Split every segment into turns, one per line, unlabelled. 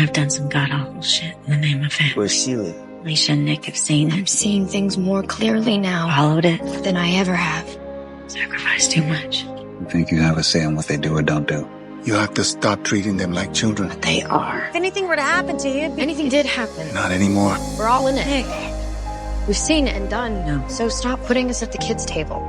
I've done some god-awful shit in the name of family.
Where's Sheila?
Alicia and Nick have seen it.
I'm seeing things more clearly now.
Followed it.
Than I ever have.
Sacrificed too much.
You think you have a say on what they do or don't do?
You have to stop treating them like children.
But they are.
If anything were to happen to you, anything did happen.
Not anymore.
We're all in it.
Nick.
We've seen it and done.
No.
So stop putting us at the kids' table.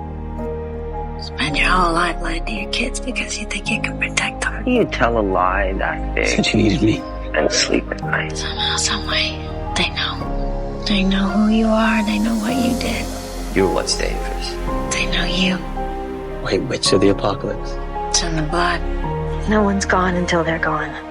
Spend your whole life lying to your kids because you think you can protect them.
You tell a lie that big
Said you needed me.
and sleep at night.
Somehow, someway, they know. They know who you are. They know what you did.
You're what's dangerous.
They know you.
Wait, which of the apocalypse?
It's in the blood.
No one's gone until they're gone.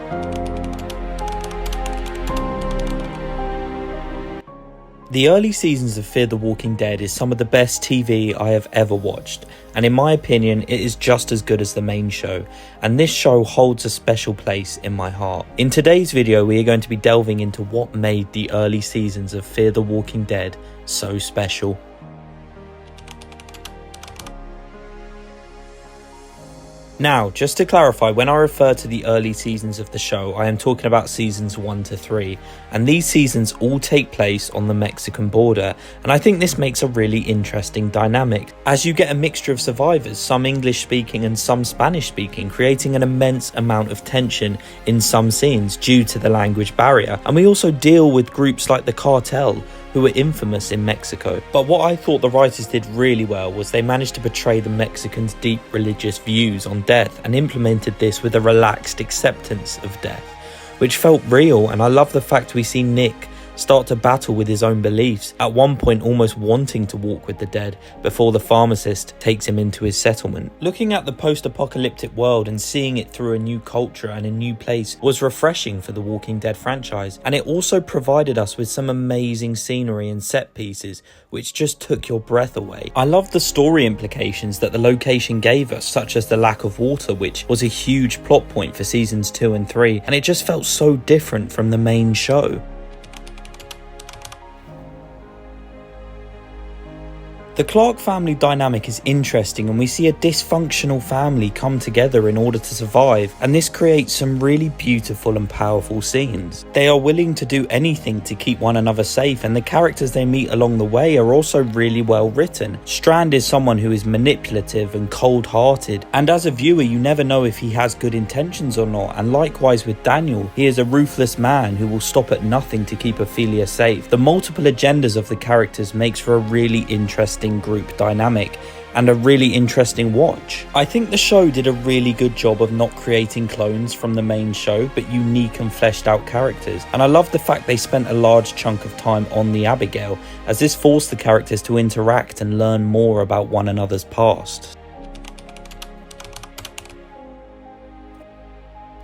The early seasons of Fear the Walking Dead is some of the best TV I have ever watched, and in my opinion it is just as good as the main show, and this show holds a special place in my heart. In today's video we are going to be delving into what made the early seasons of Fear the Walking Dead so special. Now, just to clarify, when I refer to the early seasons of the show, I am talking about seasons 1 to 3, and these seasons all take place on the Mexican border, and I think this makes a really interesting dynamic, as you get a mixture of survivors, some English speaking and some Spanish speaking, creating an immense amount of tension in some scenes due to the language barrier, and we also deal with groups like the cartel, who were infamous in Mexico. But what I thought the writers did really well was they managed to portray the Mexicans' deep religious views on death and implemented this with a relaxed acceptance of death, which felt real. And I love the fact we see Nick start to battle with his own beliefs, at one point almost wanting to walk with the dead before the pharmacist takes him into his settlement. Looking at the post-apocalyptic world and seeing it through a new culture and a new place was refreshing for the Walking Dead franchise, and it also provided us with some amazing scenery and set pieces which just took your breath away. I love the story implications that the location gave us, such as the lack of water, which was a huge plot point for seasons 2 and 3, and it just felt so different from the main show. The Clark family dynamic is interesting, and we see a dysfunctional family come together in order to survive, and this creates some really beautiful and powerful scenes. They are willing to do anything to keep one another safe, and the characters they meet along the way are also really well written. Strand is someone who is manipulative and cold-hearted, and as a viewer you never know if he has good intentions or not, and likewise with Daniel, he is a ruthless man who will stop at nothing to keep Ophelia safe. The multiple agendas of the characters makes for a really interesting group dynamic and a really interesting watch. I think the show did a really good job of not creating clones from the main show, but unique and fleshed out characters, and I love the fact they spent a large chunk of time on the Abigail, as this forced the characters to interact and learn more about one another's past.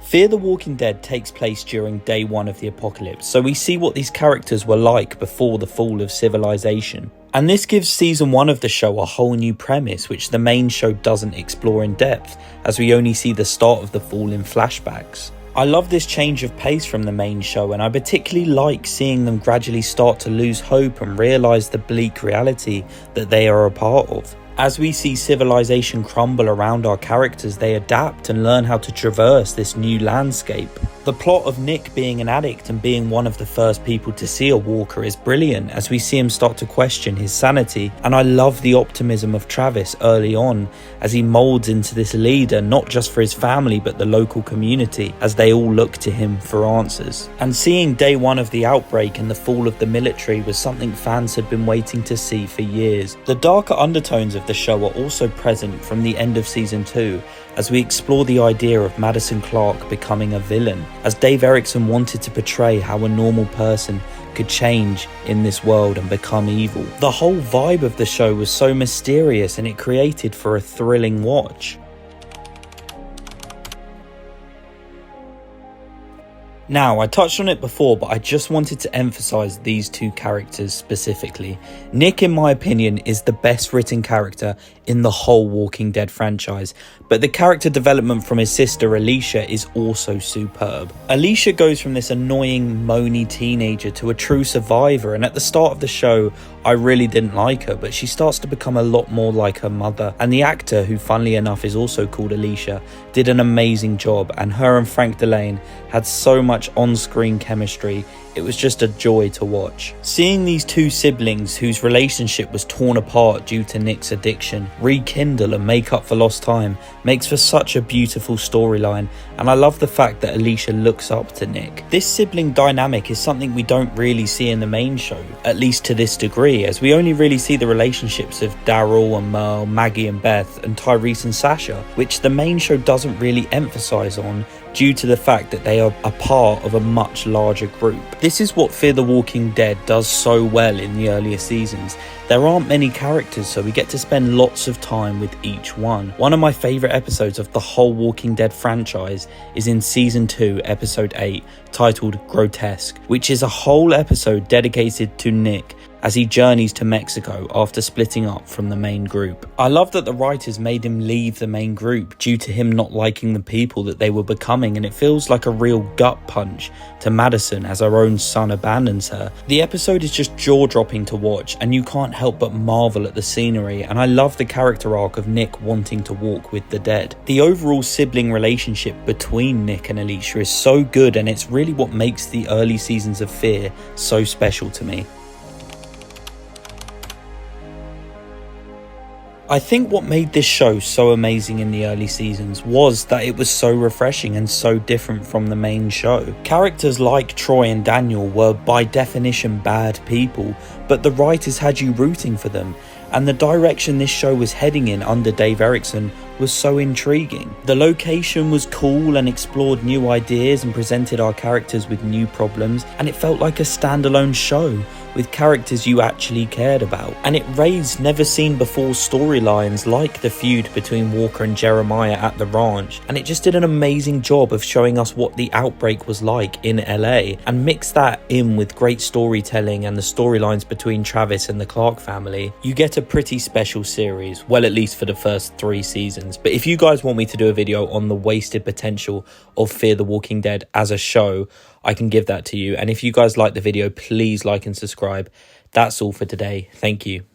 Fear the Walking Dead takes place during day 1 of the apocalypse, so we see what these characters were like before the fall of civilization. And this gives season 1 of the show a whole new premise which the main show doesn't explore in depth, as we only see the start of the fall in flashbacks. I love this change of pace from the main show, and I particularly like seeing them gradually start to lose hope and realise the bleak reality that they are a part of. As we see civilization crumble around our characters, they adapt and learn how to traverse this new landscape. The plot of Nick being an addict and being one of the first people to see a walker is brilliant, as we see him start to question his sanity, and I love the optimism of Travis early on as he molds into this leader, not just for his family but the local community, as they all look to him for answers. And seeing day 1 of the outbreak and the fall of the military was something fans had been waiting to see for years. The darker undertones of the show are also present from the end of season 2, as we explore the idea of Madison Clark becoming a villain, as Dave Erickson wanted to portray how a normal person could change in this world and become evil. The whole vibe of the show was so mysterious, and it created for a thrilling watch. Now, I touched on it before, but I just wanted to emphasize these two characters specifically. Nick, in my opinion, is the best written character in the whole Walking Dead franchise, but the character development from his sister Alicia is also superb. Alicia goes from this annoying, moany teenager to a true survivor, and at the start of the show, I really didn't like her, but she starts to become a lot more like her mother. And the actor, who funnily enough is also called Alicia, did an amazing job, and her and Frank Delane had so much on-screen chemistry. It was just a joy to watch. Seeing these two siblings whose relationship was torn apart due to Nick's addiction rekindle and make up for lost time makes for such a beautiful storyline, and I love the fact that Alicia looks up to Nick. This sibling dynamic is something we don't really see in the main show, at least to this degree, as we only really see the relationships of Daryl and Merle, Maggie and Beth, and Tyrese and Sasha, which the main show doesn't really emphasize on due to the fact that they are a part of a much larger group. This is what Fear the Walking Dead does so well in the earlier seasons. There aren't many characters, so we get to spend lots of time with each one. One of my favourite episodes of the whole Walking Dead franchise is in Season 2, Episode 8, titled Grotesque, which is a whole episode dedicated to Nick as he journeys to Mexico after splitting up from the main group. I love that the writers made him leave the main group due to him not liking the people that they were becoming, and it feels like a real gut punch to Madison as her own son abandons her. The episode is just jaw-dropping to watch, and you can't help but marvel at the scenery, and I love the character arc of Nick wanting to walk with the dead. The overall sibling relationship between Nick and Alicia is so good, and it's really what makes the early seasons of Fear so special to me. I think what made this show so amazing in the early seasons was that it was so refreshing and so different from the main show. Characters like Troy and Daniel were by definition bad people, but the writers had you rooting for them, and the direction this show was heading in under Dave Erickson was so intriguing. The location was cool and explored new ideas and presented our characters with new problems, and it felt like a standalone show with characters you actually cared about. And it raised never seen before storylines like the feud between Walker and Jeremiah at the ranch, and it just did an amazing job of showing us what the outbreak was like in LA, and mixed that in with great storytelling and the storylines between Travis and the Clark family. You get a pretty special series, well, at least for the first 3 seasons. But if you guys want me to do a video on the wasted potential of Fear the Walking Dead as a show, I can give that to you. And if you guys like the video, please like and subscribe. That's all for today. Thank you.